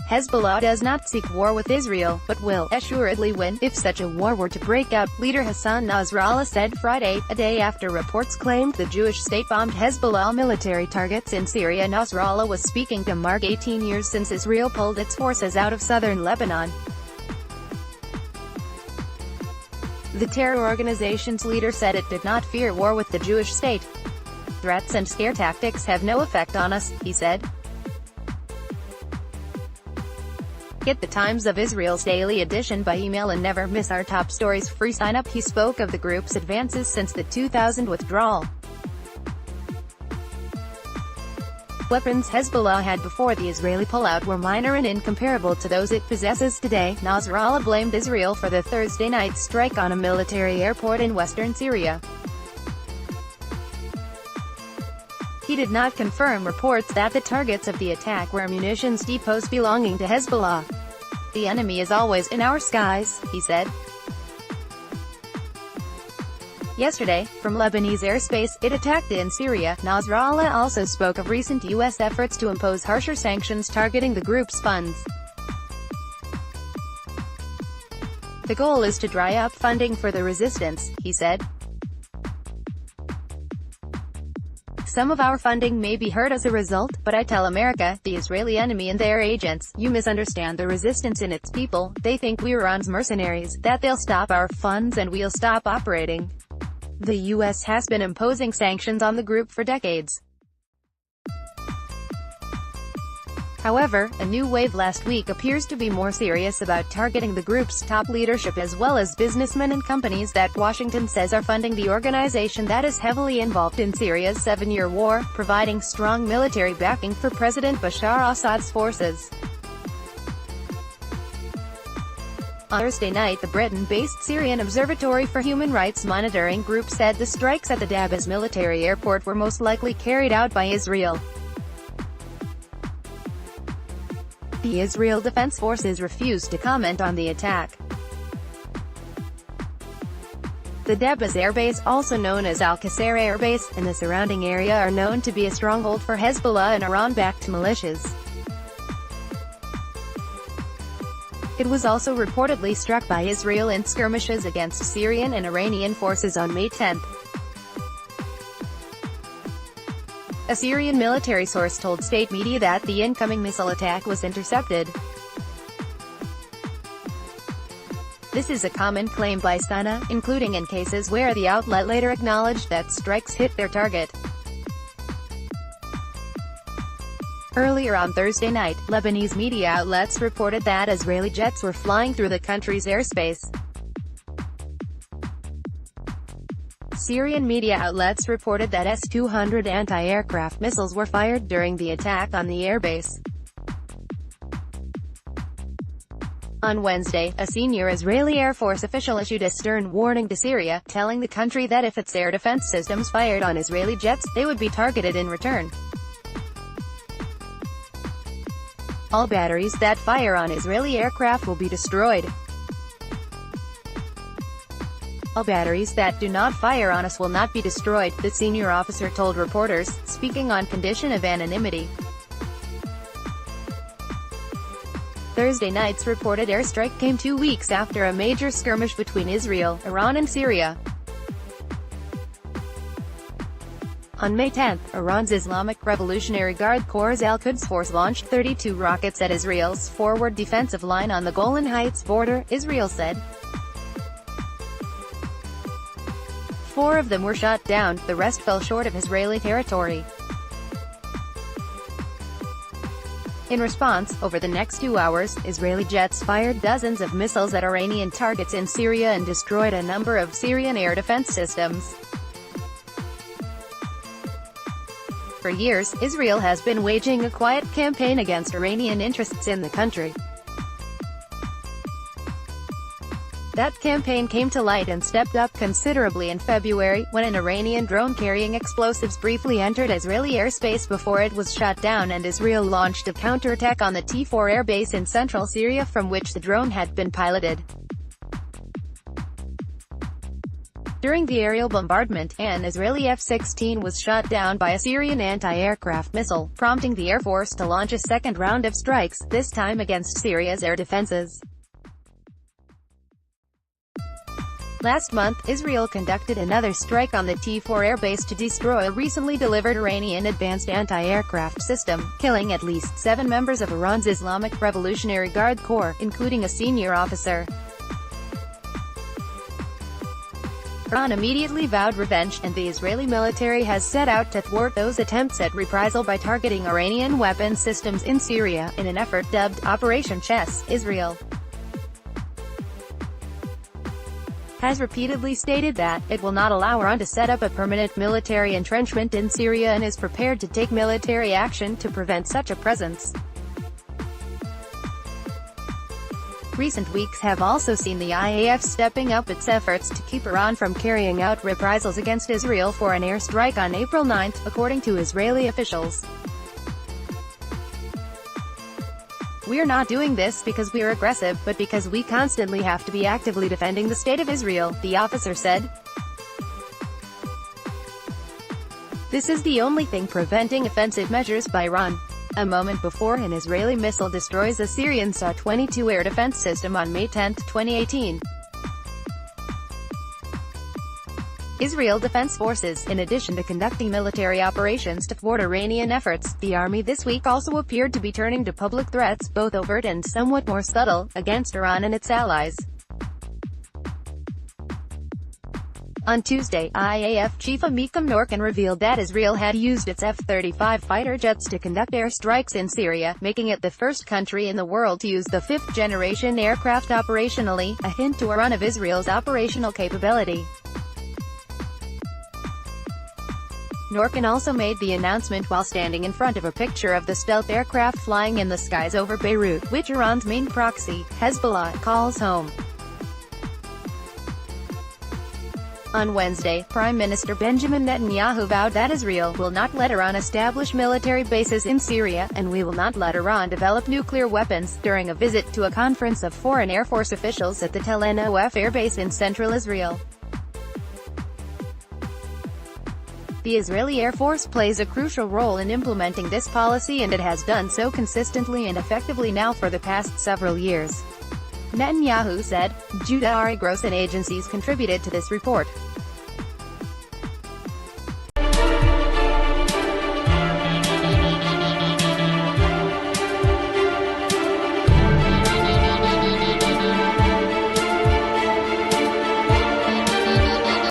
Hezbollah does not seek war with Israel, but will assuredly win if such a war were to break out, leader Hassan Nasrallah said Friday, a day after reports claimed the Jewish state bombed Hezbollah military targets in Syria. Nasrallah was speaking to mark 18 years since Israel pulled its forces out of southern Lebanon. The terror organization's leader said it did not fear war with the Jewish state. "Threats and scare tactics have no effect on us," he said. Get the Times of Israel's daily edition by email and never miss our top stories. Free sign up. He spoke of the group's advances since the 2000 withdrawal. Weapons Hezbollah had before the Israeli pullout were minor and incomparable to those it possesses today. Nasrallah blamed Israel for the Thursday night strike on a military airport in western Syria. He did not confirm reports that the targets of the attack were munitions depots belonging to Hezbollah. "The enemy is always in our skies," he said. Yesterday, from Lebanese airspace, it attacked in Syria. Nasrallah also spoke of recent U.S. efforts to impose harsher sanctions targeting the group's funds. "The goal is to dry up funding for the resistance," he said. "Some of our funding may be hurt as a result, but I tell America, the Israeli enemy and their agents, you misunderstand the resistance in its people. They think we're Iran's mercenaries, that they'll stop our funds and we'll stop operating." The U.S. has been imposing sanctions on the group for decades. However, a new wave last week appears to be more serious about targeting the group's top leadership as well as businessmen and companies that Washington says are funding the organization that is heavily involved in Syria's 7-year war, providing strong military backing for President Bashar Assad's forces. On Thursday night, the Britain-based Syrian Observatory for Human Rights Monitoring group said the strikes at the Dabas military airport were most likely carried out by Israel. The Israel Defense Forces refused to comment on the attack. The Dabas airbase, also known as Al-Qasr Air Base, and the surrounding area are known to be a stronghold for Hezbollah and Iran-backed militias. It was also reportedly struck by Israel in skirmishes against Syrian and Iranian forces on May 10. A Syrian military source told state media that the incoming missile attack was intercepted. This is a common claim by Sana, including in cases where the outlet later acknowledged that strikes hit their target. Earlier on Thursday night, Lebanese media outlets reported that Israeli jets were flying through the country's airspace. Syrian media outlets reported that S-200 anti-aircraft missiles were fired during the attack on the airbase. On Wednesday, a senior Israeli Air Force official issued a stern warning to Syria, telling the country that if its air defense systems fired on Israeli jets, they would be targeted in return. "All batteries that fire on Israeli aircraft will be destroyed. All batteries that do not fire on us will not be destroyed," the senior officer told reporters, speaking on condition of anonymity. Thursday night's reported airstrike came 2 weeks after a major skirmish between Israel, Iran and Syria. On May 10, Iran's Islamic Revolutionary Guard Corps' Al-Quds Force launched 32 rockets at Israel's forward defensive line on the Golan Heights border, Israel said. 4 of them were shot down, the rest fell short of Israeli territory. In response, over the next 2 hours, Israeli jets fired dozens of missiles at Iranian targets in Syria and destroyed a number of Syrian air defense systems. For years, Israel has been waging a quiet campaign against Iranian interests in the country. That campaign came to light and stepped up considerably in February, when an Iranian drone carrying explosives briefly entered Israeli airspace before it was shot down and Israel launched a counterattack on the T4 airbase in central Syria from which the drone had been piloted. During the aerial bombardment, an Israeli F-16 was shot down by a Syrian anti-aircraft missile, prompting the Air Force to launch a second round of strikes, this time against Syria's air defenses. Last month, Israel conducted another strike on the T4 airbase to destroy a recently delivered Iranian advanced anti-aircraft system, killing at least 7 members of Iran's Islamic Revolutionary Guard Corps, including a senior officer. Iran immediately vowed revenge, and the Israeli military has set out to thwart those attempts at reprisal by targeting Iranian weapon systems in Syria, in an effort dubbed Operation Chess. Israel has repeatedly stated that it will not allow Iran to set up a permanent military entrenchment in Syria and is prepared to take military action to prevent such a presence. Recent weeks have also seen the IAF stepping up its efforts to keep Iran from carrying out reprisals against Israel for an airstrike on April 9, according to Israeli officials. "We're not doing this because we're aggressive, but because we constantly have to be actively defending the state of Israel," the officer said. "This is the only thing preventing offensive measures by Iran." A moment before an Israeli missile destroys a Syrian Sa-22 air defense system on May 10, 2018. Israel Defense Forces, in addition to conducting military operations to thwart Iranian efforts, the army this week also appeared to be turning to public threats, both overt and somewhat more subtle, against Iran and its allies. On Tuesday, IAF Chief Amikam Norkin revealed that Israel had used its F-35 fighter jets to conduct airstrikes in Syria, making it the first country in the world to use the fifth-generation aircraft operationally, a hint to Iran of Israel's operational capability. Norkin also made the announcement while standing in front of a picture of the stealth aircraft flying in the skies over Beirut, which Iran's main proxy, Hezbollah, calls home. On Wednesday, Prime Minister Benjamin Netanyahu vowed that Israel will not let Iran establish military bases in Syria, and we will not let Iran develop nuclear weapons, during a visit to a conference of foreign Air Force officials at the Tel Nof Air Base in central Israel. The Israeli Air Force plays a crucial role in implementing this policy, and it has done so consistently and effectively now for the past several years. Netanyahu said. Judah Ari Gross and agencies contributed to this report.